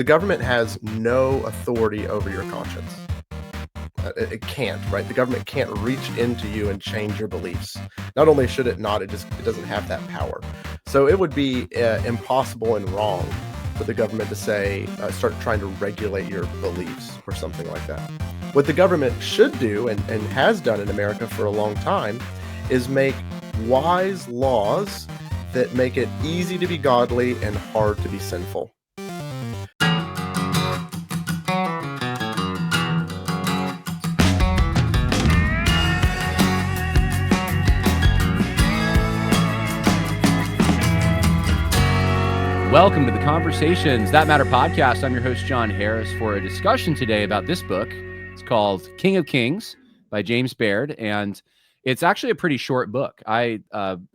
The government has no authority over your conscience. It can't, right? The government can't reach into you and change your beliefs. Not only should it not, it doesn't have that power. So it would be impossible and wrong for the government to say, start trying to regulate your beliefs or something like that. What the government should do and has done in America for a long time is make wise laws that make it easy to be godly and hard to be sinful. Welcome to the Conversations That Matter podcast. I'm your host, John Harris, for a discussion today about this book. It's called King of Kings by James Baird, and it's actually a pretty short book. I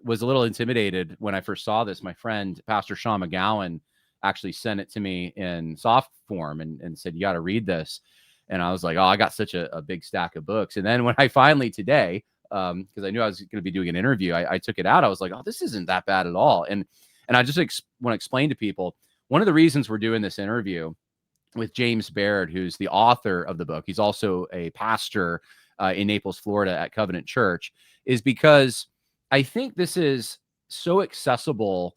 was a little intimidated when I first saw this. My friend, Pastor Sean McGowan, actually sent it to me in soft form and said, you got to read this. And I was like, oh, I got such a big stack of books. And then when I finally today, because I knew I was going to be doing an interview, I took it out. I was like, oh, this isn't that bad at all. And I just want to explain to people, one of the reasons we're doing this interview with James Baird, who's the author of the book, he's also a pastor in Naples, Florida at Covenant Church, is because I think this is so accessible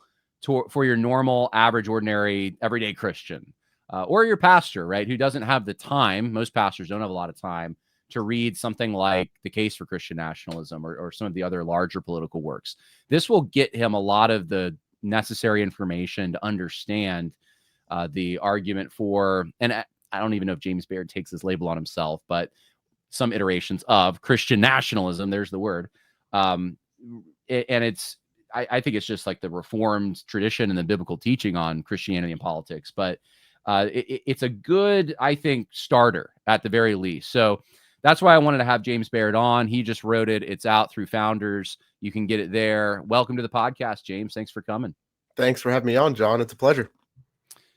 for your normal, average, ordinary, everyday Christian or your pastor, right, who doesn't have the time. Most pastors don't have a lot of time to read something like The Case for Christian Nationalism or some of the other larger political works. This will get him a lot of the necessary information to understand the argument for, and I don't even know if James Baird takes this label on himself, but some iterations of Christian nationalism. There's the word. And I think it's just like the Reformed tradition and the biblical teaching on Christianity and politics, but it's a good, I think, starter at the very least. So that's why I wanted to have James Baird on. He just wrote it. It's out through Founders. You can get it there. Welcome to the podcast, James. Thanks for coming. Thanks for having me on, John. It's a pleasure.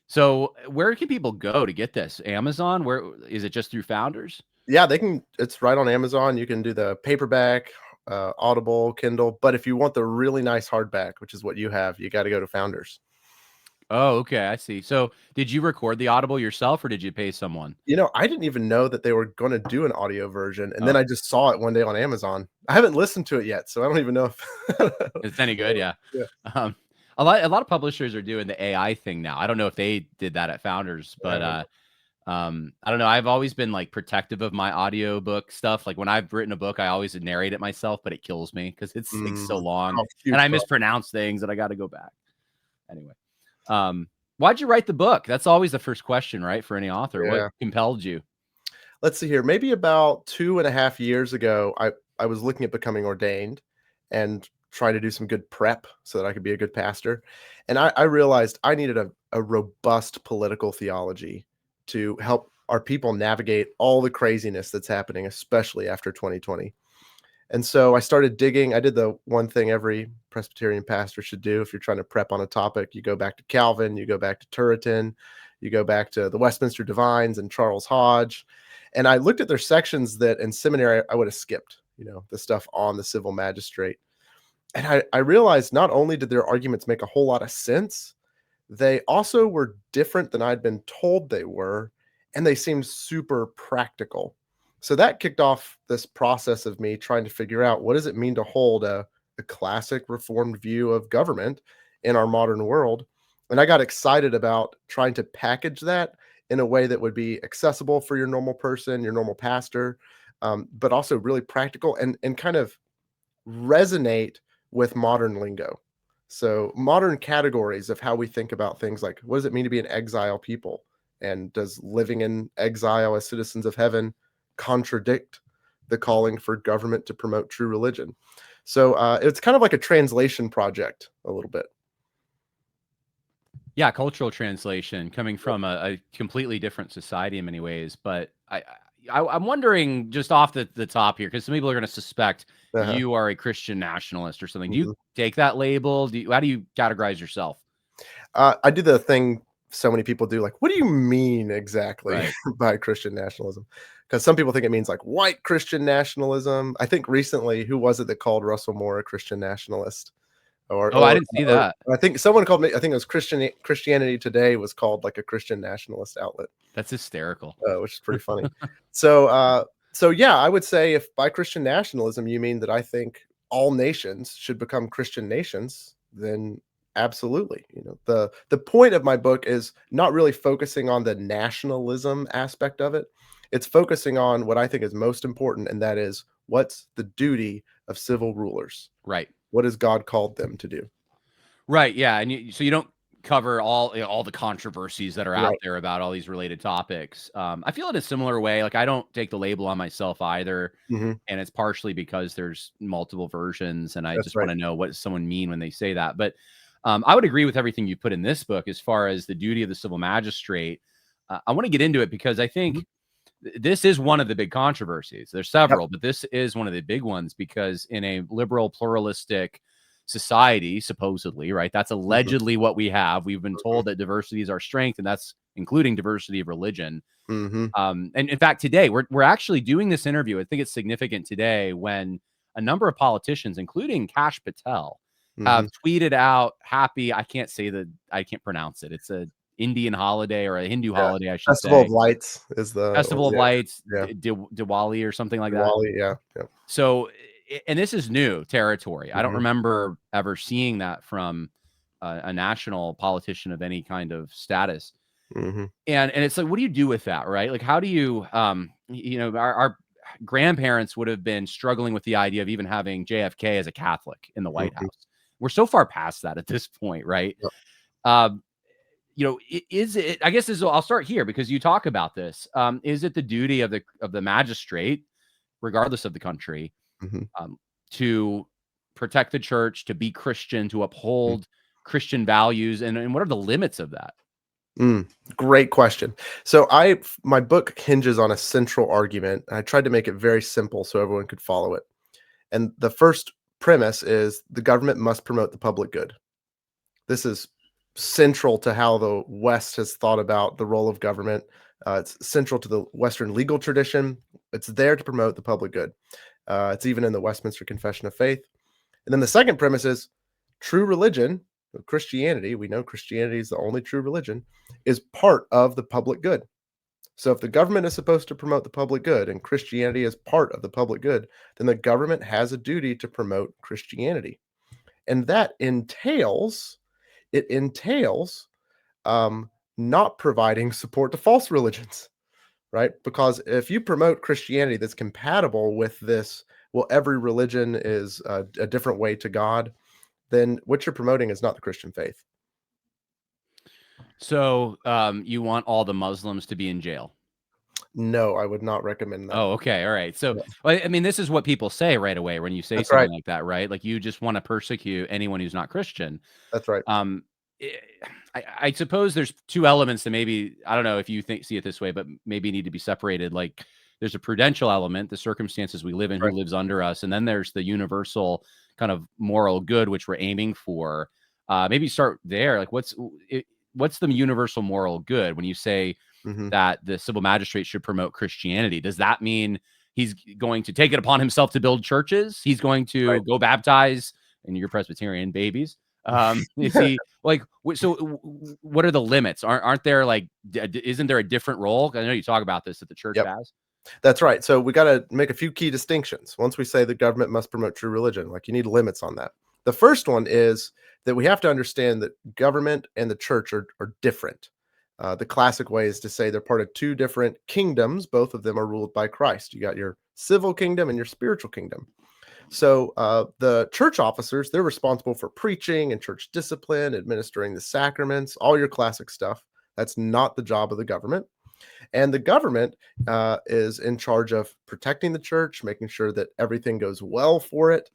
So where can people go to get this? Amazon? Where is it? Just through Founders? Yeah, they can. It's right on Amazon. You can do the paperback, Audible, Kindle. But if you want the really nice hardback, which is what you have, you got to go to Founders. Oh, okay. I see. So did you record the Audible yourself or did you pay someone? I didn't even know that they were going to do an audio version. And then I just saw it one day on Amazon. I haven't listened to it yet, so I don't even know if it's any good. Yeah. A lot of publishers are doing the AI thing now. I don't know if they did that at Founders, but I don't know. I've always been like protective of my audiobook stuff. Like when I've written a book, I always narrate it myself, but it kills me because it's like so long and I mispronounce things and I got to go back. Anyway. Why'd you write the book? That's always the first question, right? For any author. Yeah. What compelled you? Let's see here. Maybe about 2.5 years ago, I was looking at becoming ordained and trying to do some good prep so that I could be a good pastor. And I realized I needed a robust political theology to help our people navigate all the craziness that's happening, especially after 2020. And so I started digging. I did the one thing every Presbyterian pastor should do. If you're trying to prep on a topic, you go back to Calvin, you go back to Turretin, you go back to the Westminster Divines and Charles Hodge. And I looked at their sections that in seminary I would have skipped, the stuff on the civil magistrate. And I realized not only did their arguments make a whole lot of sense, they also were different than I'd been told they were, and they seemed super practical. So that kicked off this process of me trying to figure out what does it mean to hold a classic Reformed view of government in our modern world. And I got excited about trying to package that in a way that would be accessible for your normal person, your normal pastor, but also really practical and kind of resonate with modern lingo. So modern categories of how we think about things like, what does it mean to be an exile people? And does living in exile as citizens of heaven contradict the calling for government to promote true religion? So it's kind of like a translation project a little bit. Yeah, cultural translation coming from a completely different society in many ways. But I'm wondering just off the top here, because some people are going to suspect you are a Christian nationalist or something. Do you take that label? How do you categorize yourself? I do the thing so many people do, like, what do you mean exactly by Christian nationalism? Because some people think it means like white Christian nationalism. I think recently, who was it that called Russell Moore a Christian nationalist? Oh, I didn't see or that. I think someone called me. I think it was Christianity Today was called like a Christian nationalist outlet, That's hysterical. which is pretty funny. So, so yeah, I would say if by Christian nationalism you mean that I think all nations should become Christian nations, then absolutely. The point of my book is not really focusing on the nationalism aspect of it. It's focusing on what I think is most important, and that is what's the duty of civil rulers. Right. What has God called them to do? Right. Yeah. And so you don't cover all the controversies that are out Right. there about all these related topics. I feel in a similar way. Like I don't take the label on myself either. Hmm. And it's partially because there's multiple versions and I That's just want right. to know what does someone mean when they say that. But I would agree with everything you put in this book as far as the duty of the civil magistrate. I want to get into it because I Mhm. think this is one of the big controversies. There's Yep. several, but this is one of the big ones because in a liberal pluralistic society, supposedly, right? That's Mhm. allegedly what we have. We've been Mhm. told that diversity is our strength, and that's including diversity of religion. Mhm. And in fact, today we're actually doing this interview. I think it's significant today when a number of politicians, including Kash Patel, have Mhm. tweeted out happy. I can't pronounce it. It's a Indian holiday or a Hindu Yeah. holiday, I should Festival of say. Lights is the Festival of yeah, Lights, yeah. Diwali or something like that. Diwali, yeah, yeah. So, and this is new territory. I don't Mhm. remember ever seeing that from a national politician of any kind of status. Mhm. And it's like, what do you do with that, right? Like, how do you, our grandparents would have been struggling with the idea of even having JFK as a Catholic in the White Mhm. House. We're so far past that at this point, right? Yep. Um, is it? I guess I'll start here because you talk about this. Is it the duty of the magistrate, regardless of the country, Mhm. um, to protect the church, to be Christian, to Mm. uphold Christian values, and what are the limits of that? Mm. Great question. So my book hinges on a central argument. I tried to make it very simple so everyone could follow it. And the first premise is the government must promote the public good. This is central to how the West has thought about the role of government. It's central to the Western legal tradition. It's there to promote the public good. It's even in the Westminster Confession of Faith. And then the second premise is true religion, Christianity, we know Christianity is the only true religion, is part of the public good. So if the government is supposed to promote the public good and Christianity is part of the public good, then the government has a duty to promote Christianity. And that entails um, not providing support to false religions, right? Because if you promote Christianity that's compatible with this, well, every religion is a different way to God, then what you're promoting is not the Christian faith. So, you want all the Muslims to be in jail? No, I would not recommend that. Oh, okay, all right. So, Yeah, well, I mean, this is what people say right away when you say that's right. something like that, right? Like you just want to persecute anyone who's not Christian. That's right. Um, eh, I suppose there's two elements that maybe I don't know if you see it this way, but maybe need to be separated. Like there's a prudential element, the circumstances we live in, That's who right. lives under us, and then there's the universal kind of moral good which we're aiming for. Maybe start there. Like what's the universal moral good when you say Hmm. that the civil magistrate should promote Christianity? Does that mean he's going to take it upon himself to build churches? He's going Right. to go baptize, and you're Presbyterian, babies. Is he like so? What are the limits? Aren't there like isn't there a different role? I know you talk about this that the church Yep. has. That's right. So we got to make a few key distinctions. Once we say the government must promote true religion, like you need limits on that. The first one is that we have to understand that government and the church are different. The classic way is to say they're part of two different kingdoms. Both of them are ruled by Christ. You got your civil kingdom and your spiritual kingdom. So the church officers, they're responsible for preaching and church discipline, administering the sacraments, all your classic stuff. That's not the job of the government. And the government is in charge of protecting the church, making sure that everything goes well for it,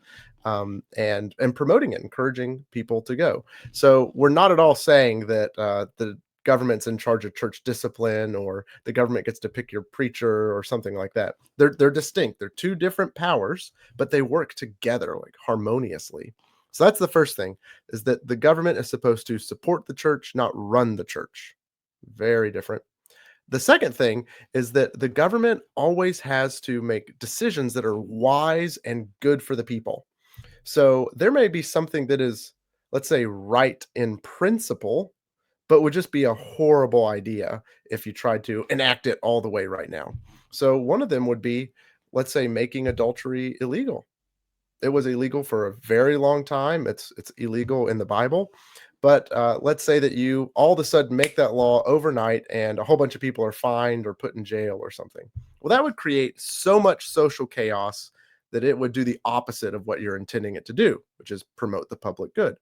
and promoting it, encouraging people to go. So we're not at all saying that the government's in charge of church discipline or the government gets to pick your preacher or something like that. They're distinct. They're two different powers, but they work together like harmoniously. So that's the first thing, is that the government is supposed to support the church, not run the church. Very different. The second thing is that the government always has to make decisions that are wise and good for the people. So there may be something that is let's say, right in principle, but would just be a horrible idea if you tried to enact it all the way right now. So one of them would be, let's say, making adultery illegal. It was illegal for a very long time. It's illegal in the Bible, but let's say that you all of a sudden make that law overnight, and a whole bunch of people are fined or put in jail or something. Well, that would create so much social chaos that it would do the opposite of what you're intending it to do, which is promote the public good.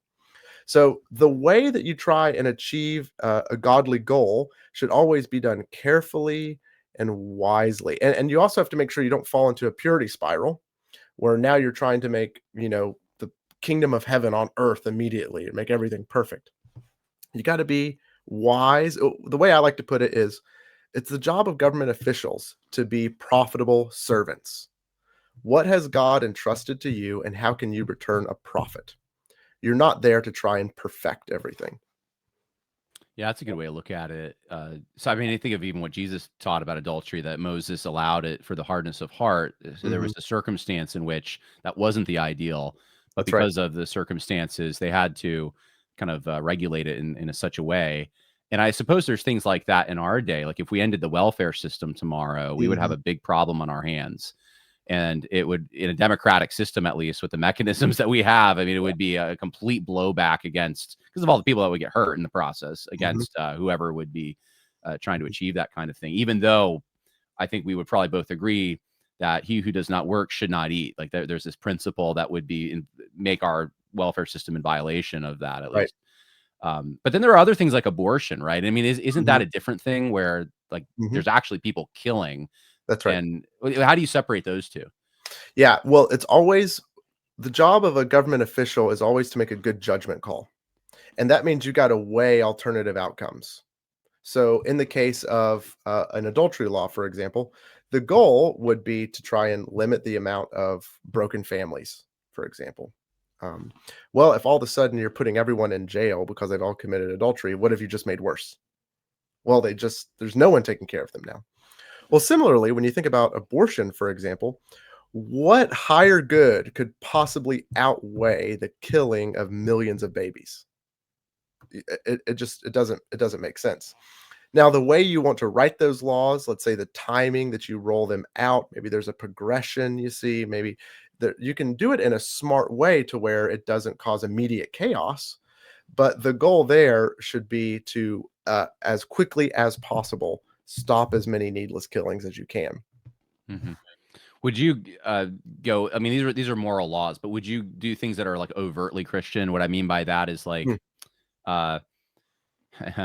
So the way that you try and achieve a godly goal should always be done carefully and wisely. And you also have to make sure you don't fall into a purity spiral where now you're trying to make, the kingdom of heaven on earth immediately and make everything perfect. You got to be wise. The way I like to put it is it's the job of government officials to be profitable servants. What has God entrusted to you, and how can you return a profit? You're not there to try and perfect everything. Yeah, that's a good way to look at it. So, I mean, I think of even what Jesus taught about adultery, that Moses allowed it for the hardness of heart. So there Mhm. was a circumstance in which that wasn't the ideal, but That's right. because of the circumstances, they had to kind of regulate it in such a way. And I suppose there's things like that in our day. Like if we ended the welfare system tomorrow, we would have Mhm. a big problem on our hands. And it would, in a democratic system, at least with the mechanisms that we have, I mean, it would be a complete blowback against, because of all the people that would get hurt in the process, Mhm. against whoever would be trying to achieve that kind of thing. Even though I think we would probably both agree that he who does not work should not eat. Like there's this principle that would make our welfare system in violation of that, at Right. least. But then there are other things like abortion, right? I mean, isn't that Mhm. a different thing where like Mhm. there's actually people killing? That's right. And how do you separate those two? Yeah, well, it's always the job of a government official is always to make a good judgment call, and that means you gotta weigh alternative outcomes. So, in the case of, an adultery law, for example, the goal would be to try and limit the amount of broken families, for example. Um, well, if all of a sudden you're putting everyone in jail because they've all committed adultery, what have you just made worse? Well, there's no one taking care of them now. Well, similarly, when you think about abortion, for example, what higher good could possibly outweigh the killing of millions of babies? It doesn't make sense. Now, the way you want to write those laws, let's say the timing that you roll them out, maybe there's a progression you see, maybe that you can do it in a smart way to where it doesn't cause immediate chaos. But the goal there should be to, as quickly as possible, stop as many needless killings as you can. Mhm. Would you go? I mean, these are moral laws, but would you do things that are like overtly Christian? What I mean by that is Hmm. like, uh,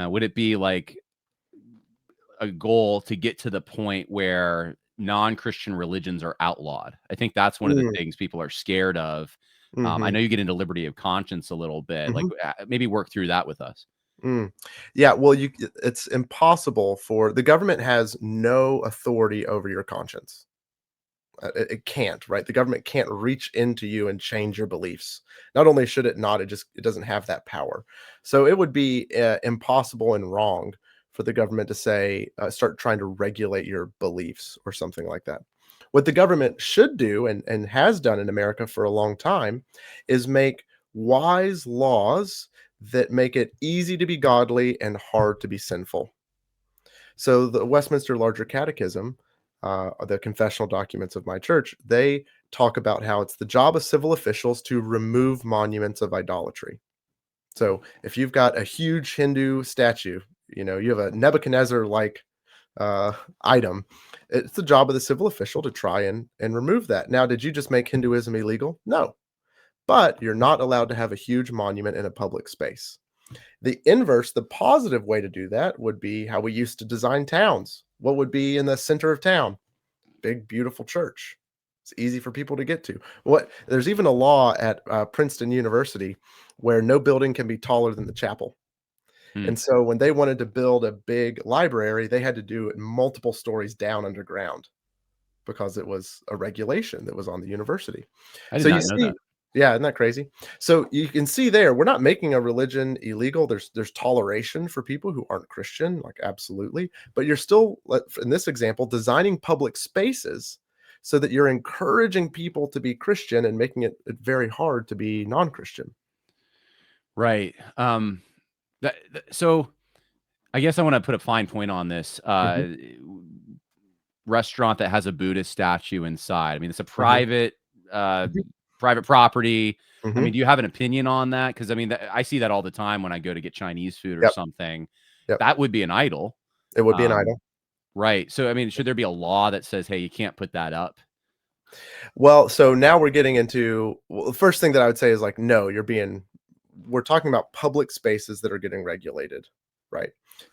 would it be like a goal to get to the point where non-Christian religions are outlawed? I think that's one of the Mm, things people are scared of. I mhm, know you get into liberty of conscience a little bit. Like, mhm, maybe work through that with us. mm. Yeah, well, it's impossible for the government has no authority over your conscience. It can't, right? The government can't reach into you and change your beliefs. Not only should it not, it doesn't have that power. So it would be impossible and wrong for the government to say, start trying to regulate your beliefs or something like that. What the government should do and has done in America for a long time is make wise laws that make it easy to be godly and hard to be sinful. So the Westminster Larger Catechism, the confessional documents of my church, they talk about how it's the job of civil officials to remove monuments of idolatry. So if you've got a huge Hindu statue, you have a Nebuchadnezzar like item, it's the job of the civil official to try and remove that. Now, did you just make Hinduism illegal? No, but you're not allowed to have a huge monument in a public space. The inverse, the positive way to do that would be how we used to design towns. What would be in the center of town? Big, beautiful church. It's easy for people to get to. There's even a law at Princeton University where no building can be taller than the chapel. Hmm. And so when they wanted to build a big library, they had to do it multiple stories down underground because it was a regulation that was on the university. I did So you not know see, that. yeah, isn't that crazy? So you can see there, we're not making a religion illegal. There's toleration for people who aren't Christian, like absolutely, but you're still, in this example, designing public spaces so that you're encouraging people to be Christian and making it very hard to be non-Christian. Right. So I guess I want to put a fine point on this. Mhm, Restaurant that has a Buddhist statue inside. I mean, it's a mhm, uh, mhm, private property. I mhm. mean, do you have an opinion on that? Because I mean, I see that all the time when I go to get Chinese food or Yep, something. yep. That would be an idol. It would be an Um, idol. right. So, I mean, should there be a law that says, hey, you can't put that up? Well, so now we're getting into the first thing that I would say is like, no, we're talking about public spaces that are getting regulated, right?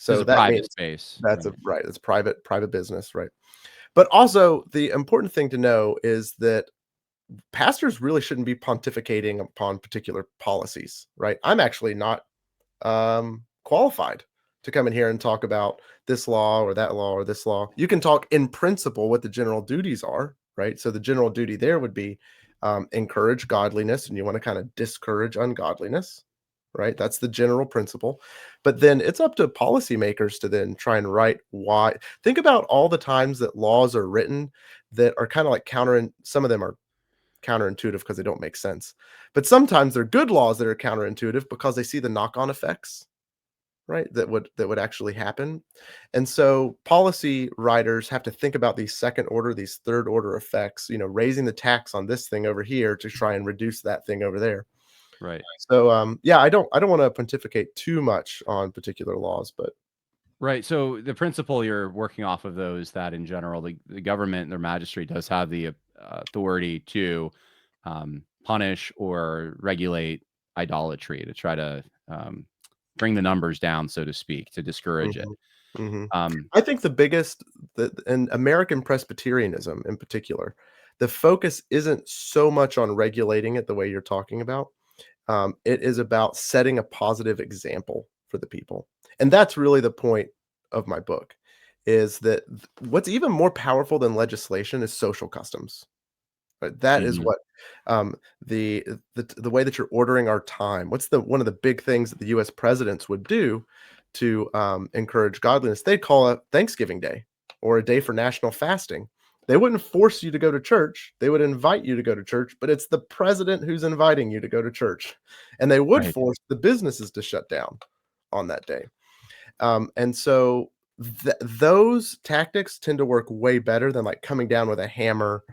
This is So a that private means space. that's Right. a right, it's private business, right? But also the important thing to know is that pastors really shouldn't be pontificating upon particular policies, right? I'm actually not qualified to come in here and talk about this law or that law or this law. You can talk in principle what the general duties are, right? So the general duty there would be encourage godliness, and you want to kind of discourage ungodliness, right? That's the general principle. But then it's up to policymakers to then try and write why. Think about all the times that laws are written that are kind of like some of them are counterintuitive because they don't make sense. But sometimes they're good laws that are counterintuitive because they see the knock-on effects, right? That would actually happen. And so policy writers have to think about these second order, these third order effects, raising the tax on this thing over here to try and reduce that thing over there. Right. So yeah, I don't want to pontificate too much on particular laws, but Right. So the principle you're working off of, though, is that in general, the government, their magistrate, does have the authority to punish or regulate idolatry to try to bring the numbers down, so to speak, to discourage it. mhm, mhm. Um, I think the biggest in American Presbyterianism in particular, the focus isn't so much on regulating it the way you're talking about. It is about setting a positive example for the people. And that's really the point of my book is that what's even more powerful than legislation is social customs. Right? That is mhm, what um, the way that you're ordering our time. What's the one of the big things that the U.S. presidents would do to encourage godliness? They'd call it Thanksgiving Day or a day for national fasting. They wouldn't force you to go to church. They would invite you to go to church, but it's the president who's inviting you to go to church, and they would right. force the businesses to shut down on that day. And so those tactics tend to work way better than like coming down with a hammer,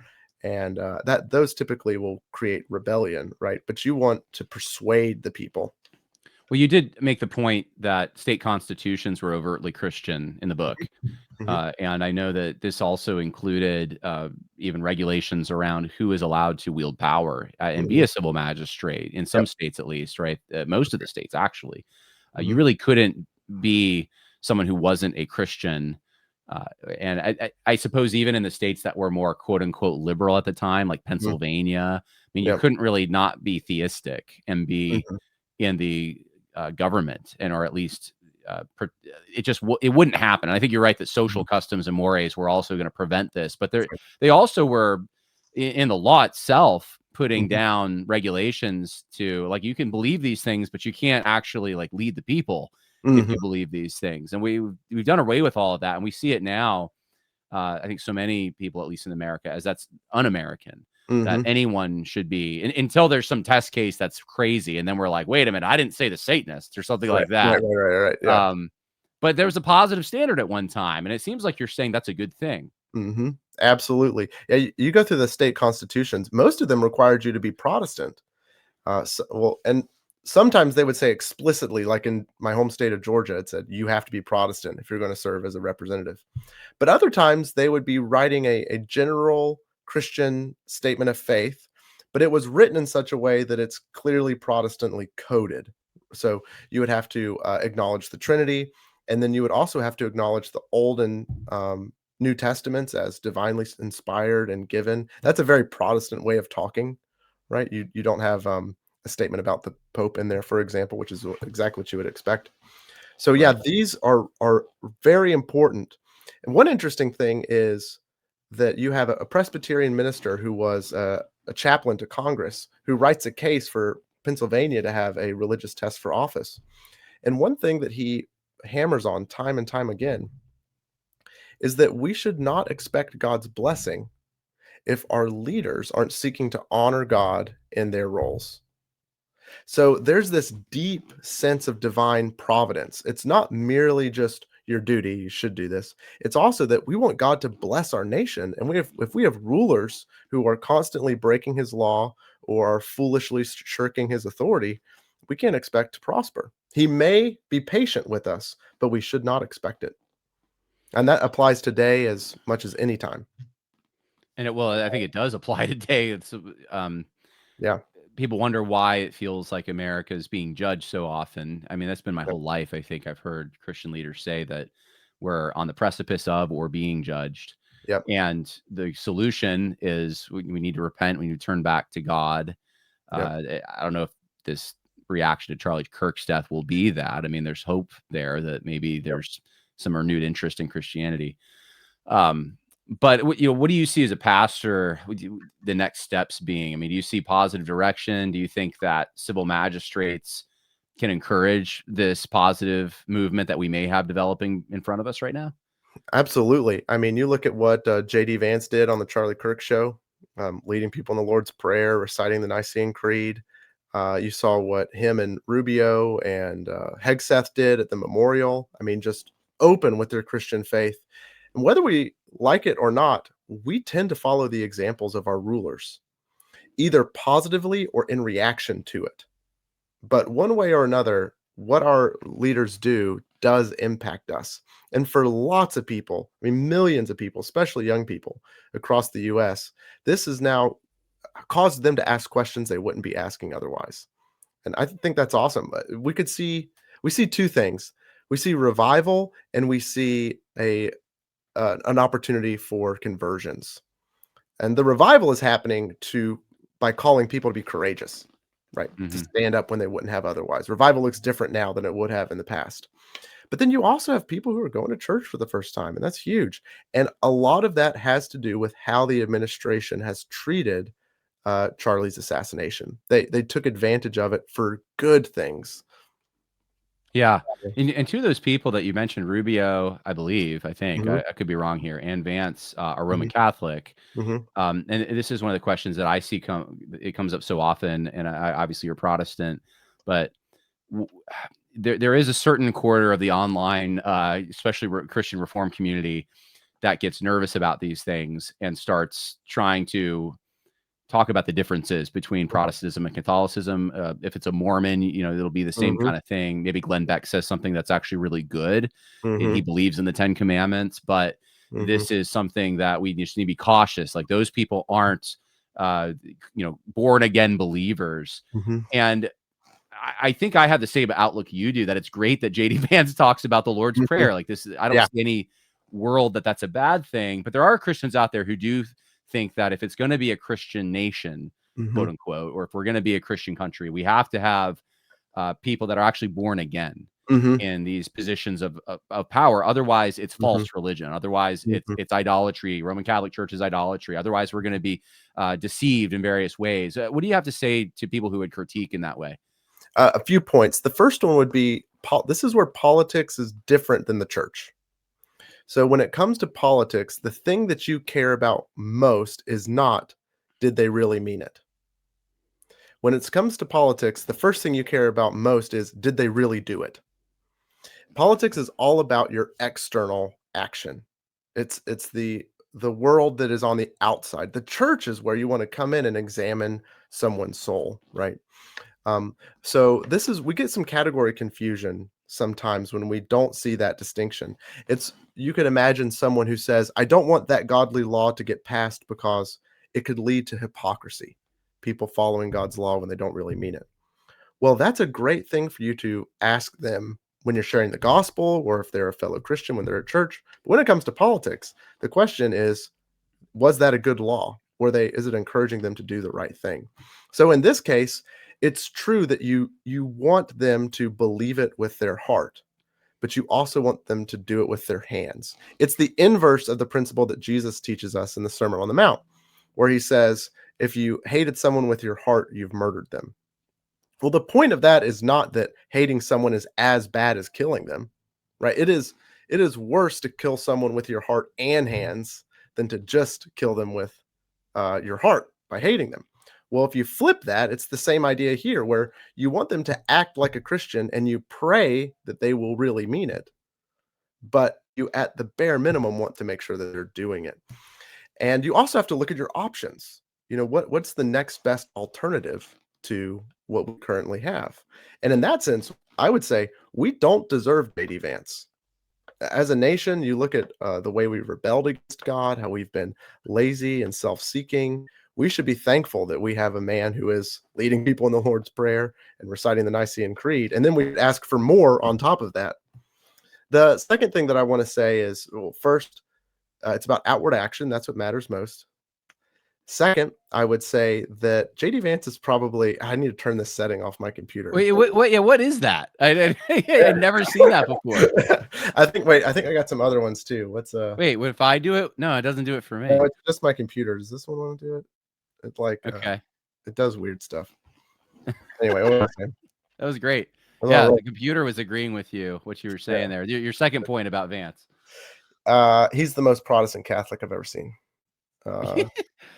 and that those typically will create rebellion, right? But you want to persuade the people. Well, you did make the point that state constitutions were overtly Christian in the book. Mhm, And I know that this also included even regulations around who is allowed to wield power and be mhm, a civil magistrate in some yep, states, at least, right? Most of the states, actually. You mhm, really couldn't be someone who wasn't a Christian. Uh, and I suppose even in the states that were more quote unquote liberal at the time, like mhm, Pennsylvania, I mean, you yep, couldn't really not be theistic and be mhm, in the government, and or at least it just it wouldn't happen. And I think you're right that mhm, social customs and mores were also going to prevent this, but right, they also were in the law itself putting mhm, down regulations to like you can believe these things, but you can't actually like lead the people if mhm, you believe these things. And we've done away with all of that, and we see it now. I think so many people, at least in America, as that's un-American, that mhm, anyone should be until there's some test case that's crazy, and then we're like, wait a minute, I didn't say the Satanists or something right, like right, that. right, right, right, yeah, Um, but there was a positive standard at one time, and it seems like you're saying that's a good thing. absolutely. Yeah, you go through the state constitutions. Most of them required you to be Protestant. And sometimes they would say explicitly, like in my home state of Georgia, it said you have to be Protestant if you're going to serve as a representative. But other times they would be writing a general Christian statement of faith, but it was written in such a way that it's clearly Protestantly coded. So you would have to acknowledge the Trinity, and then you would also have to acknowledge the Old and New Testaments as divinely inspired and given. That's a very Protestant way of talking, right? You don't have a statement about the Pope in there, for example, which is exactly what you would expect. So yeah, Right. these are very important. And one interesting thing is that you have a Presbyterian minister who was a chaplain to Congress who writes a case for Pennsylvania to have a religious test for office. And one thing that he hammers on time and time again is that we should not expect God's blessing if our leaders aren't seeking to honor God in their roles. So there's this deep sense of divine providence. It's not merely just your duty, you should do this. It's also that we want God to bless our nation. And if we have rulers who are constantly breaking his law or are foolishly shirking his authority, we can't expect to prosper. He may be patient with us, but we should not expect it. And that applies today as much as any time. And I think it does apply today. It's Yeah. people wonder why it feels like America is being judged so often. I mean, that's been my Yep. whole life. I think I've heard Christian leaders say that we're on the precipice of or being judged. Yep. And the solution is we need to repent. We need to turn back to God. Yep. I don't know if this reaction to Charlie Kirk's death will be that. I mean, there's hope there that maybe there's some renewed interest in Christianity. But what do you see as a pastor? The next steps being? I mean, do you see positive direction? Do you think that civil magistrates can encourage this positive movement that we may have developing in front of us right now? Absolutely. I mean, you look at what J.D. Vance did on the Charlie Kirk show, leading people in the Lord's Prayer, reciting the Nicene Creed. You saw what him and Rubio and Hegseth did at the memorial. I mean, just open with their Christian faith. And whether we like it or not, we tend to follow the examples of our rulers, either positively or in reaction to it. But one way or another, what our leaders do does impact us. And for lots of people, I mean, millions of people, especially young people across the US, this has now caused them to ask questions they wouldn't be asking otherwise. And I think that's awesome. We see two things. We see revival and we see an opportunity for conversions. And the revival is happening by calling people to be courageous, right? To Hmm. stand up when they wouldn't have otherwise. Revival looks different now than it would have in the past. But then you also have people who are going to church for the first time, and that's huge. And a lot of that has to do with how the administration has treated Charlie's assassination. They took advantage of it for good things. Yeah. And two of those people that you mentioned, Rubio, I think, Hmm. I could be wrong here, and Vance, are Roman Hmm. Catholic. Hmm. And this is one of the questions that I see it comes up so often. And obviously you're Protestant, but w- there is a certain quarter of the online, especially Christian Reform community, that gets nervous about these things and starts trying to talk about the differences between Protestantism and Catholicism. If it's a Mormon, it'll be the same Hmm. kind of thing. Maybe Glenn Beck says something that's actually really good. He Hmm. believes in the 10 Commandments, but Hmm. this is something that we just need to be cautious. Like those people aren't, born again believers. Hmm. And I think I have the same outlook you do, that it's great that JD Vance talks about the Lord's Hmm. Prayer. Like this, I don't Yeah. see any world that's a bad thing, but there are Christians out there who do think that if it's going to be a Christian nation, Hmm. quote unquote, or if we're going to be a Christian country, we have to have people that are actually born again Hmm. in these positions of power. Otherwise, it's Hmm. false religion. Otherwise, Hmm. it's idolatry. Roman Catholic Church is idolatry. Otherwise, we're going to be deceived in various ways. What do you have to say to people who would critique in that way? A few points. The first one would be this is where politics is different than the church. So when it comes to politics, the thing that you care about most is not did they really mean it. When it comes to politics, the first thing you care about most is did they really do it. Politics is all about your external action. It's the world that is on the outside. The church is where you want to come in and examine someone's soul, right? So we get some category confusion sometimes when we don't see that distinction. You could imagine someone who says, I don't want that godly law to get passed because it could lead to hypocrisy, people following God's law when they don't really mean it. Well, that's a great thing for you to ask them when you're sharing the gospel or if they're a fellow Christian when they're at church. But when it comes to politics, the question is, was that a good law? Is it encouraging them to do the right thing? So in this case, it's true that you want them to believe it with their heart, but you also want them to do it with their hands. It's the inverse of the principle that Jesus teaches us in the Sermon on the Mount, where he says, if you hated someone with your heart, you've murdered them. Well, the point of that is not that hating someone is as bad as killing them, right? It is worse to kill someone with your heart and hands than to just kill them with your heart by hating them. Well, if you flip that, it's the same idea here where you want them to act like a Christian and you pray that they will really mean it, but you at the bare minimum want to make sure that they're doing it. And you also have to look at your options. What's the next best alternative to what we currently have? And in that sense, I would say we don't deserve J.D. Vance. As a nation, you look at the way we've rebelled against God, how we've been lazy and self-seeking. We should be thankful that we have a man who is leading people in the Lord's Prayer and reciting the Nicene Creed. And then we ask for more on top of that. The second thing that I want to say is, well, first, it's about outward action. That's what matters most. Second, I would say that J.D. Vance is probably, I need to turn this setting off my computer. Wait, what? Yeah, what is that? I'd never seen that before. I think I got some other ones too. Wait, what if I do it? No, it doesn't do it for me. No, it's just my computer. Does this one want to do it? It's like, okay. It does weird stuff. Anyway, what was I saying? That was great. Yeah, the computer was agreeing with you, what you were saying there. Your second point about Vance. He's the most Protestant Catholic I've ever seen.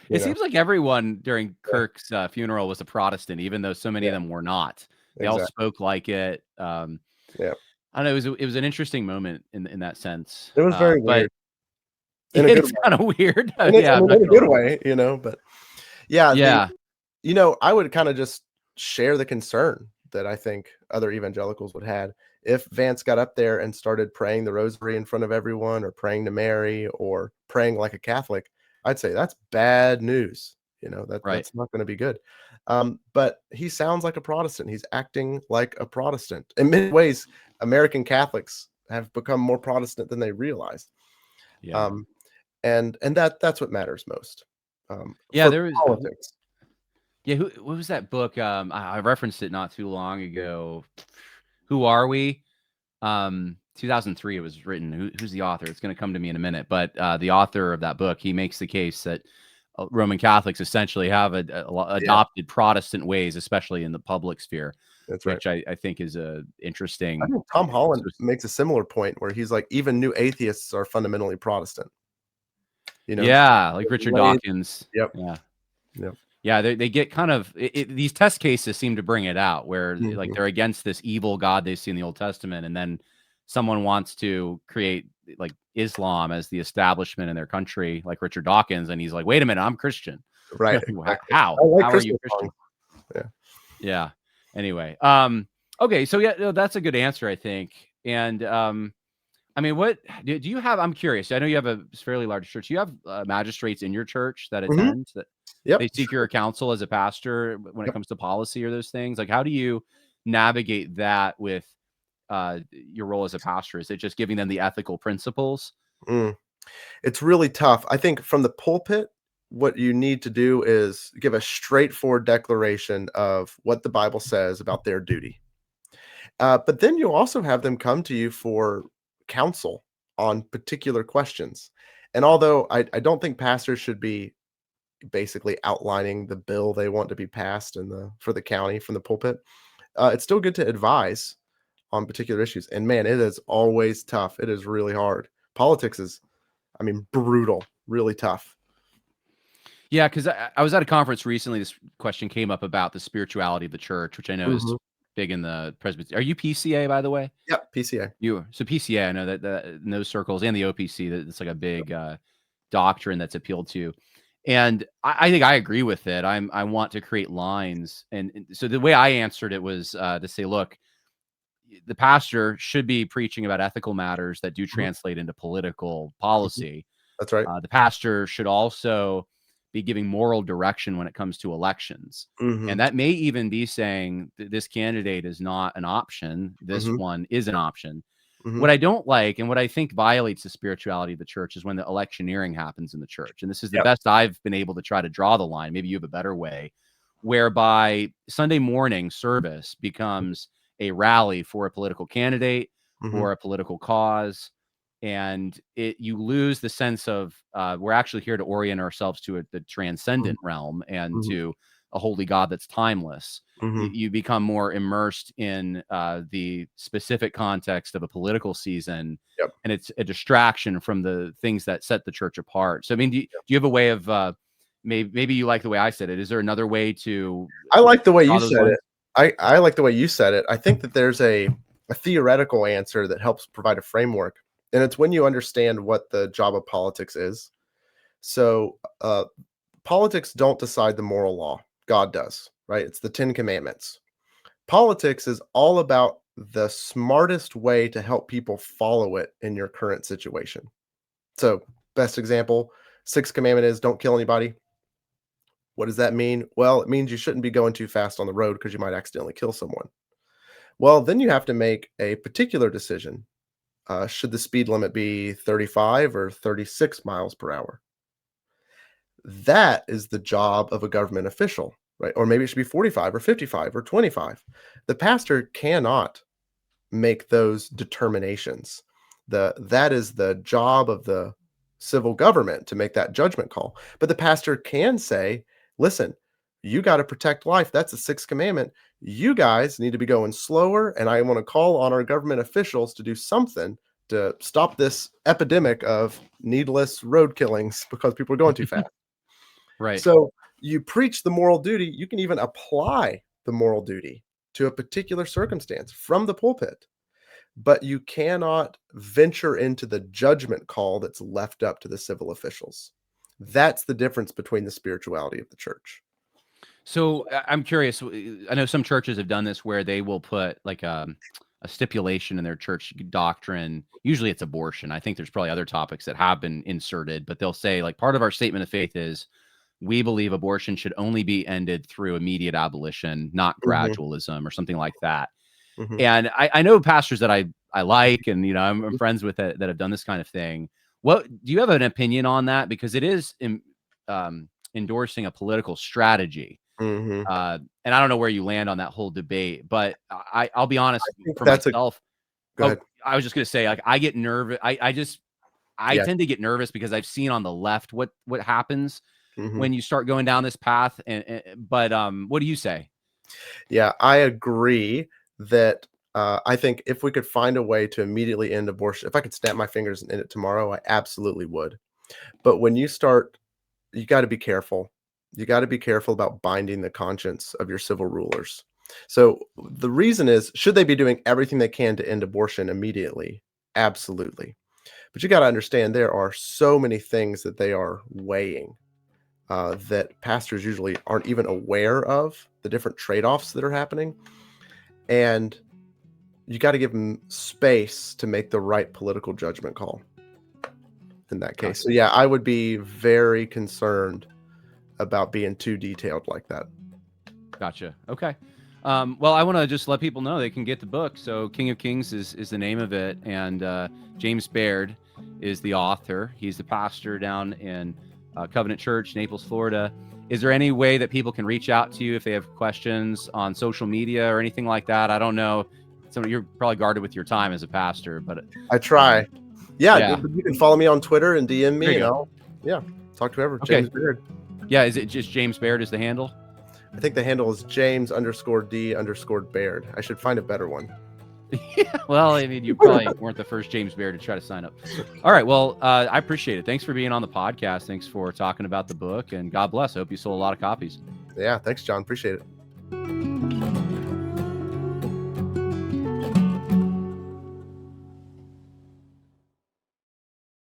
It seems like everyone during Kirk's funeral was a Protestant, even though so many of them were not. They all spoke like it. I don't know. It was an interesting moment in that sense. It was very weird. It's kind of weird. In a good way, but yeah. I would kind of just share the concern that I think other evangelicals would have if Vance got up there and started praying the rosary in front of everyone, or praying to Mary, or praying like a Catholic. I'd say that's bad news. That's not going to be good. But he sounds like a Protestant. He's acting like a Protestant. In many ways, American Catholics have become more Protestant than they realized. Yeah. And that's what matters most. There is politics. Yeah, what was that book? I referenced it not too long ago. Who Are We? 2003 it was written. Who's the author? It's going to come to me in a minute. But the author of that book, he makes the case that Roman Catholics essentially have adopted Protestant ways, especially in the public sphere. That's which I think is interesting. I think Tom Holland makes a similar point where he's like, even new atheists are fundamentally Protestant. Yeah, like Richard Dawkins. Yep. Yeah. Yep. Yeah, they get kind of these test cases seem to bring it out where like they're against this evil God they see in the Old Testament, and then someone wants to create like Islam as the establishment in their country, like Richard Dawkins, and he's like, "Wait a minute, I'm Christian." Right? How? Like How are you Christian? Yeah. Anyway, okay, so that's a good answer, I think. And I mean, what do you have? I'm curious. I know you have a fairly large church. You have magistrates in your church that attend that. Yep. They seek your counsel as a pastor when it comes to policy or those things. Like, how do you navigate that with your role as a pastor? Is it just giving them the ethical principles? It's really tough. I think from the pulpit, what you need to do is give a straightforward declaration of what the Bible says about their duty. But then you'll also have them come to you for counsel on particular questions. And although I don't think pastors should be basically outlining the bill they want to be passed for the county from the pulpit, it's still good to advise on particular issues. And man, it is always tough. It is really hard. Politics is, brutal, really tough. Yeah, because I was at a conference recently. This question came up about the spirituality of the church, which I know is big in the Presbyterian. Are you PCA, by the way? Yep, PCA. So PCA, I know that in those circles, and the OPC, that it's like a big doctrine that's appealed to. And I think I agree with it. I want to create lines. And so the way I answered it was to say, look, the pastor should be preaching about ethical matters that do translate into political policy. That's right. The pastor should also be giving moral direction when it comes to elections. And that may even be saying this candidate is not an option. This one is an option. What I don't like, and what I think violates the spirituality of the church, is when the electioneering happens in the church. And this is the best I've been able to try to draw the line. Maybe you have a better way, whereby Sunday morning service becomes a rally for a political candidate or a political cause. And you lose the sense of we're actually here to orient ourselves to the transcendent realm and to a holy God that's timeless. You become more immersed in the specific context of a political season, and it's a distraction from the things that set the church apart. So, I mean, do you have a way of maybe you like the way I said it. Is there another way to I like the way you draw those said lines? it. I like the way you said it. I think that there's a theoretical answer that helps provide a framework, and it's when you understand what the job of politics is. So, politics don't decide the moral law. God does, right? It's the 10 commandments. Politics is all about the smartest way to help people follow it in your current situation. So, best example, sixth commandment is don't kill anybody. What does that mean? Well, it means you shouldn't be going too fast on the road because you might accidentally kill someone. Well, then you have to make a particular decision. Should the speed limit be 35 or 36 miles per hour? That is the job of a government official, right? Or maybe it should be 45 or 55 or 25. The pastor cannot make those determinations. That is the job of the civil government to make that judgment call. But the pastor can say, listen, you got to protect life. That's the sixth commandment. You guys need to be going slower, and I want to call on our government officials to do something to stop this epidemic of needless road killings because people are going too fast. Right. So you preach the moral duty. You can even apply the moral duty to a particular circumstance from the pulpit, but you cannot venture into the judgment call that's left up to the civil officials. That's the difference between the spirituality of the church. So I'm curious. I know some churches have done this where they will put like a stipulation in their church doctrine. Usually it's abortion. I think there's probably other topics that have been inserted, but they'll say like part of our statement of faith is we believe abortion should only be ended through immediate abolition, not Mhm, gradualism or something like that. mhm, And I know pastors that I like, and I'm friends with that have done this kind of thing. What do you have an opinion on that? Because it is endorsing a political strategy. mhm. And I don't know where you land on that whole debate, but I'll be honest I think for that's a myself. go Oh, ahead. I was just gonna say, like, I get nervous. I Yeah, tend to get nervous because I've seen on the left what happens mhm. when you start going down this path. But what do you say? Yeah, I agree that, I think if we could find a way to immediately end abortion if I could snap my fingers and end it tomorrow, I absolutely would. But when you start you gotta be careful. You gotta be careful about binding the conscience of your civil rulers. So, the reason is, should they be doing everything they can to end abortion immediately? Absolutely. But you gotta understand there are so many things that they are weighing, that pastors usually aren't even aware of, the different trade-offs that are happening, and you gotta give them space to make the right political judgment call in that case. Gotcha. So, yeah, I would be very concerned about being too detailed like that. Gotcha. Okay. Well, I want to just let people know they can get the book. So, King of Kings is the name of it, and James Baird is the author. He's the pastor down in Covenant Church, Naples, Florida. Is there any way that people can reach out to you if they have questions on social media or anything like that? I don't know. You're probably guarded with your time as a pastor, but I try. Yeah, yeah, you can follow me on Twitter and DM there me, you and go. I'll yeah, talk to whoever. Okay. James Beard. Yeah. Is it just James Baird is the handle? I think the handle is James_D_Baird. I should find a better one. Yeah, well, I mean, you probably weren't the first James Baird to try to sign up. All right. Well, I appreciate it. Thanks for being on the podcast. Thanks for talking about the book, and God bless. I hope you sold a lot of copies. Yeah, thanks, John. Appreciate it.